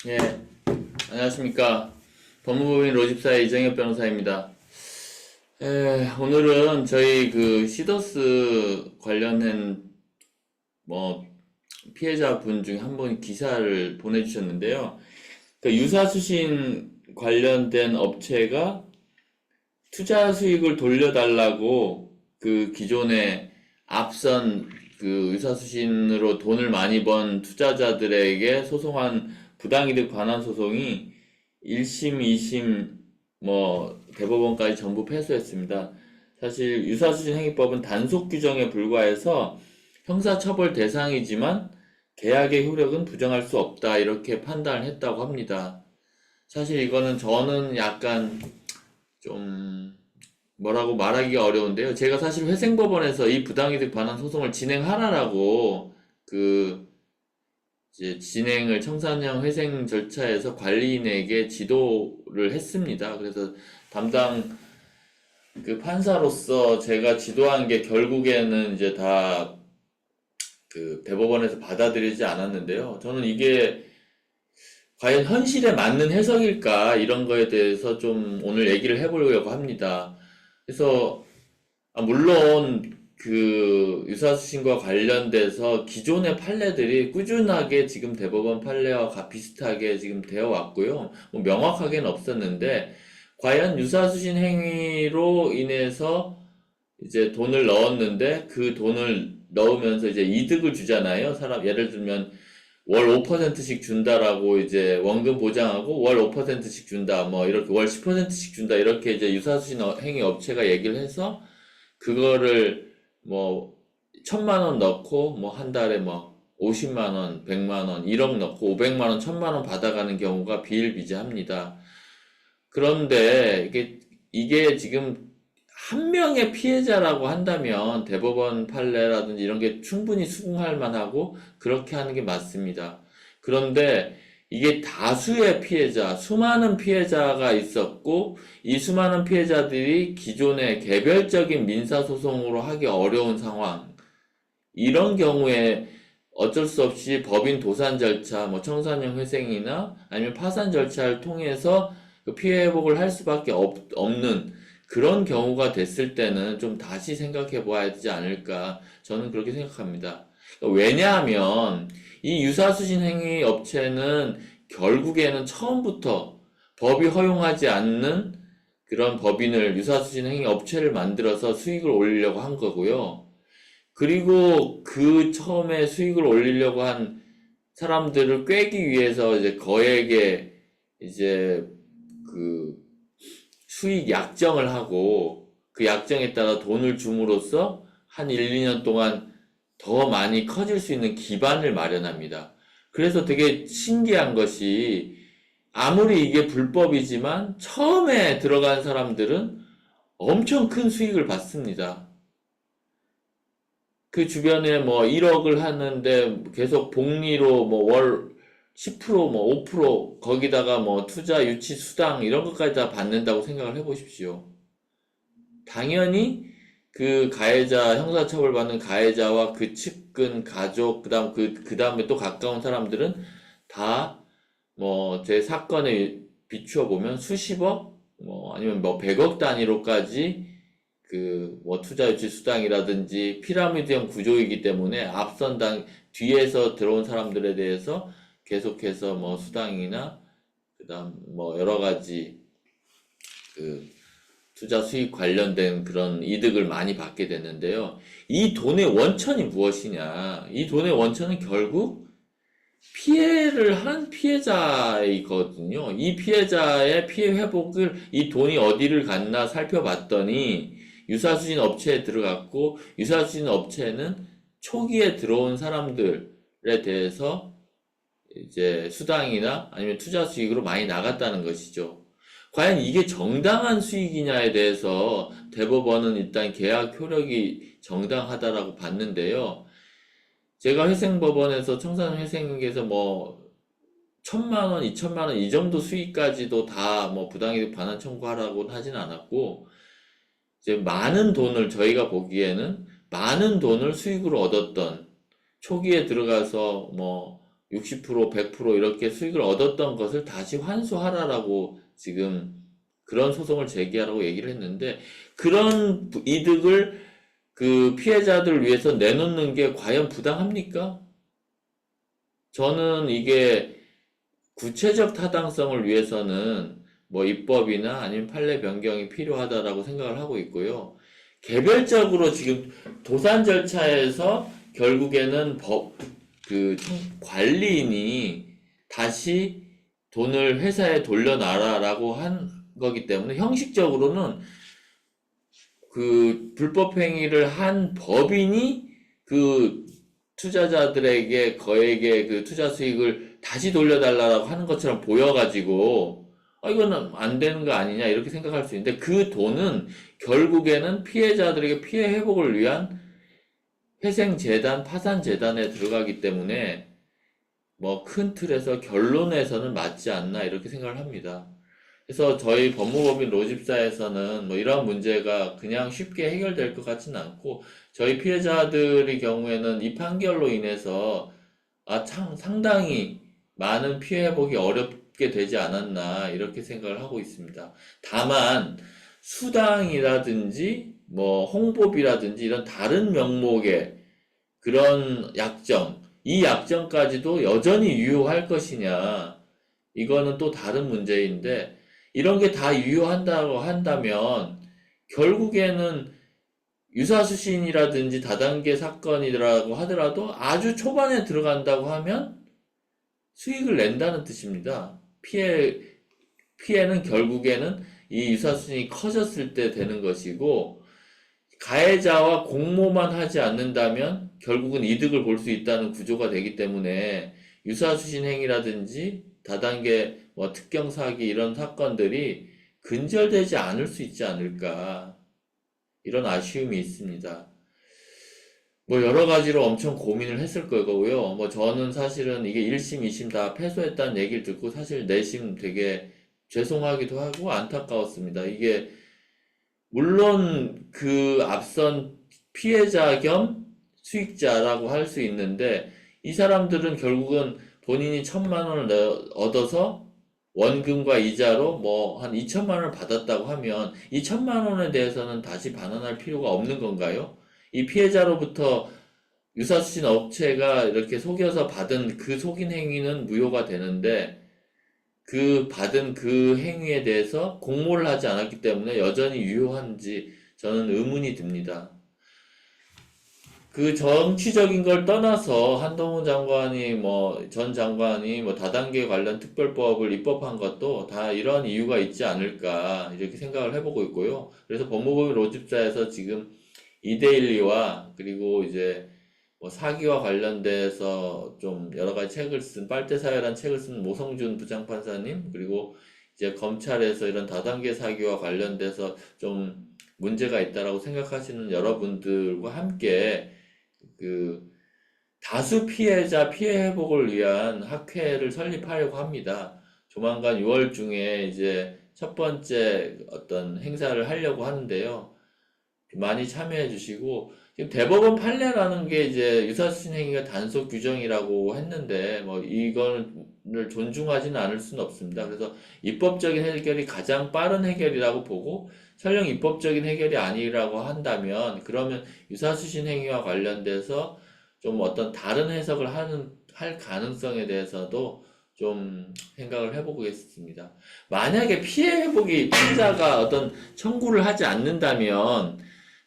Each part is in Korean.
예, 안녕하십니까. 법무법인 로집사의 이정엽 변호사입니다. 오늘은 저희 그 시더스 관련된 뭐 피해자분 중에 한 분이 기사를 보내주셨는데요. 그 유사수신 관련된 업체가 투자 수익을 돌려달라고 그 기존에 앞선 그 유사수신으로 돈을 많이 번 투자자들에게 소송한 부당이득 반환 소송이 1심, 2심, 뭐 대법원까지 전부 패소했습니다. 사실 유사수신 행위법은 단속 규정에 불과해서 형사처벌 대상이지만 계약의 효력은 부정할 수 없다 이렇게 판단을 했다고 합니다. 사실 이거는 저는 약간 좀 뭐라고 말하기가 어려운데요. 제가 사실 회생법원에서 이 부당이득 반환 소송을 진행하라라고 그 이제 진행을 청산형 회생 절차에서 관리인에게 지도를 했습니다. 그래서 담당 그 판사로서 제가 지도한 게 결국에는 이제 다 그 대법원에서 받아들이지 않았는데요. 저는 이게 과연 현실에 맞는 해석일까 이런 거에 대해서 좀 오늘 얘기를 해보려고 합니다. 그래서 물론 그 유사수신과 관련돼서 기존의 판례들이 꾸준하게 지금 대법원 판례와 비슷하게 지금 되어 왔고요. 뭐 명확하게는 없었는데 과연 유사수신 행위로 인해서 이제 돈을 넣었는데 그 돈을 넣으면서 이제 이득을 주잖아요. 사람 예를 들면 월 5%씩 준다라고 이제 원금 보장하고 월 5%씩 준다. 뭐 이렇게 월 10%씩 준다. 이렇게 이제 유사수신 행위 업체가 얘기를 해서 그거를 뭐 1,000만 원 넣고 뭐 한 달에 뭐 50만 원, 100만 원, 1억 넣고 500만 원, 1,000만 원 받아가는 경우가 비일비재합니다. 그런데 이게 지금 한 명의 피해자라고 한다면 대법원 판례라든지 이런 게 충분히 수긍할 만하고 그렇게 하는 게 맞습니다. 그런데 이게 다수의 피해자, 수많은 피해자가 있었고 이 수많은 피해자들이 기존의 개별적인 민사소송으로 하기 어려운 상황, 이런 경우에 어쩔 수 없이 법인 도산 절차, 뭐 청산형 회생이나 아니면 파산 절차를 통해서 그 피해 회복을 할 수밖에 없는 그런 경우가 됐을 때는 좀 다시 생각해 봐야 되지 않을까. 저는 그렇게 생각합니다. 왜냐하면 이 유사수신 행위 업체는 결국에는 처음부터 법이 허용하지 않는 그런 법인을 유사수신 행위 업체를 만들어서 수익을 올리려고 한 거고요. 그리고 그 처음에 수익을 올리려고 한 사람들을 꿰기 위해서 이제 거액의 이제 그 수익 약정을 하고 그 약정에 따라 돈을 줌으로써 한 1, 2년 동안 더 많이 커질 수 있는 기반을 마련합니다. 그래서 되게 신기한 것이 아무리 이게 불법이지만 처음에 들어간 사람들은 엄청 큰 수익을 받습니다. 그 주변에 뭐 1억을 하는데 계속 복리로 뭐 월 10%, 뭐 5% 거기다가 뭐 투자 유치 수당 이런 것까지 다 받는다고 생각을 해보십시오. 당연히 그 가해자, 형사처벌 받는 가해자와 그 측근, 가족, 그 다음에 또 가까운 사람들은 다 뭐 제 사건에 비추어 보면 수십억, 뭐 아니면 뭐 100억 단위로까지 그 뭐 투자 유치 수당이라든지 피라미드형 구조이기 때문에 뒤에서 들어온 사람들에 대해서 계속해서 뭐 수당이나 그다음 뭐 여러 가지 그 투자 수익 관련된 그런 이득을 많이 받게 되는데요. 이 돈의 원천이 무엇이냐? 이 돈의 원천은 결국 피해를 한 피해자이거든요. 이 피해자의 피해 회복을 이 돈이 어디를 갔나 살펴봤더니 유사수신 업체에 들어갔고 유사수신 업체는 초기에 들어온 사람들에 대해서 이제 수당이나 아니면 투자 수익으로 많이 나갔다는 것이죠. 과연 이게 정당한 수익이냐에 대해서 대법원은 일단 계약 효력이 정당하다라고 봤는데요. 제가 회생법원에서 청산회생에서 뭐 1,000만 원, 2,000만 원 이 정도 수익까지도 다 뭐 부당이득 반환 청구하라고는 하진 않았고, 이제 많은 돈을 저희가 보기에는 많은 돈을 수익으로 얻었던, 초기에 들어가서 뭐 60%, 100% 이렇게 수익을 얻었던 것을 다시 환수하라라고 지금 그런 소송을 제기하라고 얘기를 했는데, 그런 이득을 그 피해자들을 위해서 내놓는 게 과연 부당합니까? 저는 이게 구체적 타당성을 위해서는 뭐 입법이나 아니면 판례 변경이 필요하다라고 생각을 하고 있고요. 개별적으로 지금 도산 절차에서 결국에는 관리인이 다시 돈을 회사에 돌려놔라라고 한 거기 때문에 형식적으로는 그 불법 행위를 한 법인이 그 투자자들에게 거액의 그 투자 수익을 다시 돌려달라고 하는 것처럼 보여가지고 이거는 안 되는 거 아니냐 이렇게 생각할 수 있는데, 그 돈은 결국에는 피해자들에게 피해 회복을 위한 회생재단, 파산재단에 들어가기 때문에 뭐 큰 틀에서 결론에서는 맞지 않나 이렇게 생각을 합니다. 그래서 저희 법무법인 로집사에서는 뭐 이러한 문제가 그냥 쉽게 해결될 것 같지는 않고, 저희 피해자들의 경우에는 이 판결로 인해서 상당히 많은 피해 회복이 어렵게 되지 않았나 이렇게 생각을 하고 있습니다. 다만 수당이라든지 뭐 홍보비라든지 이런 다른 명목의 그런 약정, 이 약정까지도 여전히 유효할 것이냐, 이거는 또 다른 문제인데, 이런 게 다 유효한다고 한다면 결국에는 유사수신이라든지 다단계 사건이라고 하더라도 아주 초반에 들어간다고 하면 수익을 낸다는 뜻입니다. 피해는 결국에는 이 유사수신이 커졌을 때 되는 것이고, 가해자와 공모만 하지 않는다면 결국은 이득을 볼 수 있다는 구조가 되기 때문에, 유사수신 행위라든지 다단계 뭐 특경 사기 이런 사건들이 근절되지 않을 수 있지 않을까, 이런 아쉬움이 있습니다. 뭐 여러 가지로 엄청 고민을 했을 거고요. 뭐 저는 사실은 이게 1심, 2심 다 패소했다는 얘기를 듣고 사실 내심 되게 죄송하기도 하고 안타까웠습니다. 이게 물론 그 앞선 피해자 겸 수익자라고 할 수 있는데, 이 사람들은 결국은 본인이 1,000만 원을 얻어서 원금과 이자로 뭐 한 2천만 원을 받았다고 하면 이 1,000만 원에 대해서는 다시 반환할 필요가 없는 건가요? 이 피해자로부터 유사수신 업체가 이렇게 속여서 받은 그 속인 행위는 무효가 되는데, 그 받은 그 행위에 대해서 공모를 하지 않았기 때문에 여전히 유효한지 저는 의문이 듭니다. 그 정치적인 걸 떠나서 한동훈 장관이 뭐 전 장관이 뭐 다단계 관련 특별법을 입법한 것도 다 이런 이유가 있지 않을까 이렇게 생각을 해보고 있고요. 그래서 법무법인 로집사에서 지금 이데일리와 그리고 이제 뭐 사기와 관련돼서 좀 여러 가지 책을 쓴 빨대사회란 책을 쓴 모성준 부장판사님, 그리고 이제 검찰에서 이런 다단계 사기와 관련돼서 좀 문제가 있다라고 생각하시는 여러분들과 함께 그 다수 피해자 피해 회복을 위한 학회를 설립하려고 합니다. 조만간 6월 중에 이제 첫 번째 어떤 행사를 하려고 하는데요. 많이 참여해 주시고, 지금 대법원 판례라는 게 이제 유사수신 행위가 단속 규정이라고 했는데 뭐 이거를 존중하지는 않을 수는 없습니다. 그래서 입법적인 해결이 가장 빠른 해결이라고 보고, 설령 입법적인 해결이 아니라고 한다면 그러면 유사수신 행위와 관련돼서 좀 어떤 다른 해석을 할 가능성에 대해서도 좀 생각을 해보겠습니다. 만약에 피해 회복이 피해자가 어떤 청구를 하지 않는다면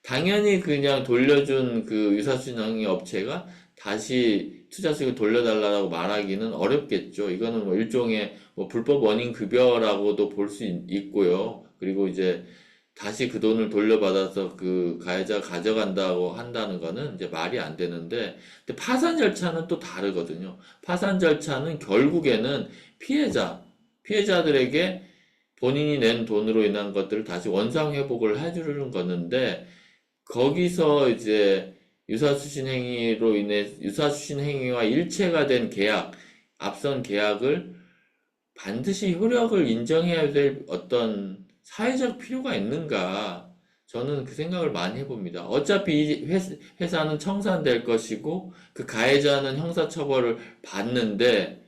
당연히 그냥 돌려준 그 유사수신행위 업체가 다시 투자 수익을 돌려달라고 말하기는 어렵겠죠. 이거는 뭐 일종의 뭐 불법 원인 급여라고도 볼 수 있고요. 그리고 이제 다시 그 돈을 돌려받아서 그 가해자가 가져간다고 한다는 거는 이제 말이 안 되는데, 근데 파산 절차는 또 다르거든요. 파산 절차는 결국에는 피해자들에게 본인이 낸 돈으로 인한 것들을 다시 원상 회복을 해주는 거는데, 거기서 이제 유사추신 행위와 일체가 된 계약, 앞선 계약을 반드시 효력을 인정해야 될 어떤 사회적 필요가 있는가? 저는 그 생각을 많이 해봅니다. 어차피 이 회사는 청산될 것이고, 그 가해자는 형사처벌을 받는데,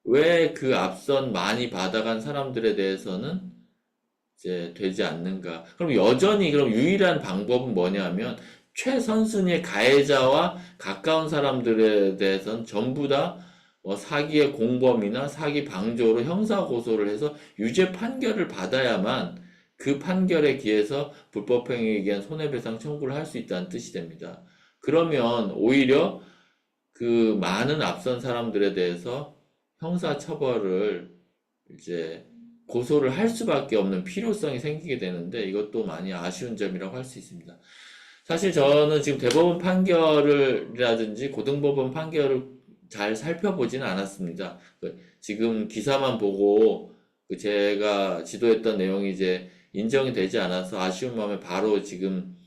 왜 그 앞선 많이 받아간 사람들에 대해서는 이제 되지 않는가? 그럼 여전히 그럼 유일한 방법은 뭐냐면 최선순위의 가해자와 가까운 사람들에 대해서는 전부 다 뭐 사기의 공범이나 사기 방조로 형사 고소를 해서 유죄 판결을 받아야만 그 판결에 기해서 불법행위에 의한 손해배상 청구를 할 수 있다는 뜻이 됩니다. 그러면 오히려 그 많은 앞선 사람들에 대해서 형사 처벌을 이제 고소를 할 수밖에 없는 필요성이 생기게 되는데, 이것도 많이 아쉬운 점이라고 할 수 있습니다. 사실 저는 지금 대법원 판결이라든지 고등법원 판결을 잘 살펴보지는 않았습니다. 지금 기사만 보고 제가 지도했던 내용이 이제 인정이 되지 않아서 아쉬운 마음에 바로 지금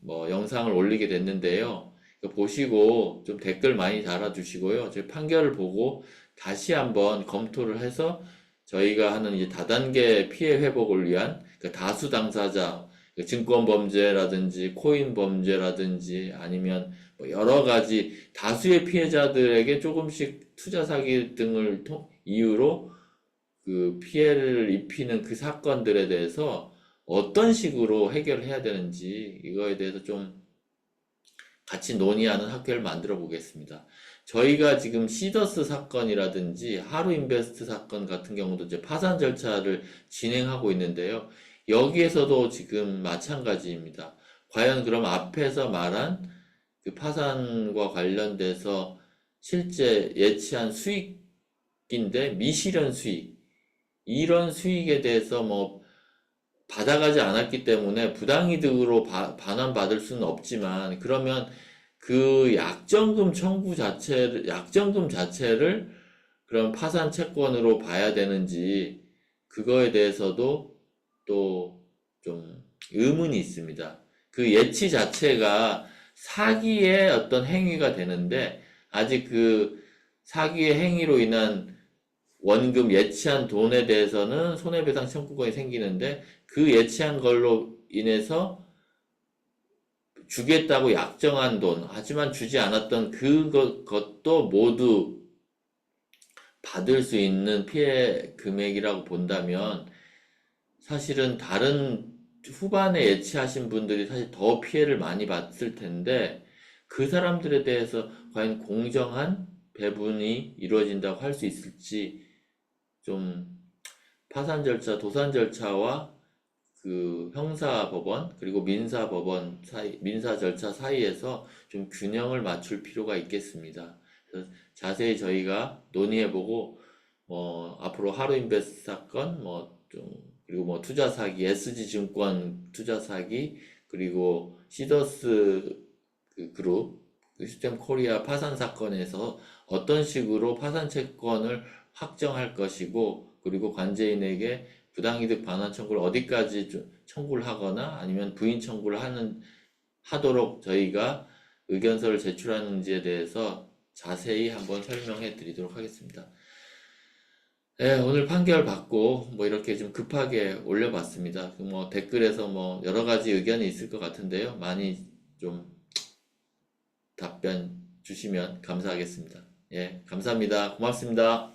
뭐 영상을 올리게 됐는데요. 보시고 좀 댓글 많이 달아주시고요. 제 판결을 보고 다시 한번 검토를 해서 저희가 하는 이제 다단계 피해 회복을 위한 다수 당사자, 증권 범죄라든지 코인 범죄라든지 아니면 뭐 여러 가지 다수의 피해자들에게 조금씩 투자 사기 등을 이유로 그 피해를 입히는 그 사건들에 대해서 어떤 식으로 해결해야 되는지 이거에 대해서 좀 같이 논의하는 학회를 만들어 보겠습니다. 저희가 지금 시더스 사건이라든지 하루인베스트 사건 같은 경우도 이제 파산 절차를 진행하고 있는데요. 여기에서도 지금 마찬가지입니다. 과연 그럼 앞에서 말한 그 파산과 관련돼서 실제 예치한 수익인데 미실현 수익, 이런 수익에 대해서 뭐 받아가지 않았기 때문에 부당이득으로 반환받을 수는 없지만, 그러면 그 약정금 자체를 그럼 파산 채권으로 봐야 되는지, 그거에 대해서도 또 좀 의문이 있습니다. 그 예치 자체가 사기의 어떤 행위가 되는데, 아직 그 사기의 행위로 인한 원금 예치한 돈에 대해서는 손해배상 청구권이 생기는데, 그 예치한 걸로 인해서 주겠다고 약정한 돈, 하지만 주지 않았던 그것도 모두 받을 수 있는 피해 금액이라고 본다면, 사실은 다른 후반에 예치하신 분들이 사실 더 피해를 많이 봤을 텐데, 그 사람들에 대해서 과연 공정한 배분이 이루어진다고 할 수 있을지, 좀 파산 절차, 도산 절차와 그 형사법원 그리고 민사법원 사이, 민사 절차 사이에서 좀 균형을 맞출 필요가 있겠습니다. 그래서 자세히 저희가 논의해보고 앞으로 하루인베스트 사건 그리고 뭐 투자 사기, SG증권 투자 사기, 그리고 시더스 그 그룹 시스템 코리아 파산 사건에서 어떤 식으로 파산 채권을 확정할 것이고, 그리고 관제인에게 부당이득 반환 청구를 어디까지 청구를 하거나 아니면 부인 청구를 하도록 저희가 의견서를 제출하는지에 대해서 자세히 한번 설명해 드리도록 하겠습니다. 네, 오늘 판결 받고 뭐 이렇게 좀 급하게 올려봤습니다. 뭐 댓글에서 뭐 여러 가지 의견이 있을 것 같은데요. 많이 좀 답변 주시면 감사하겠습니다. 예, 감사합니다. 고맙습니다.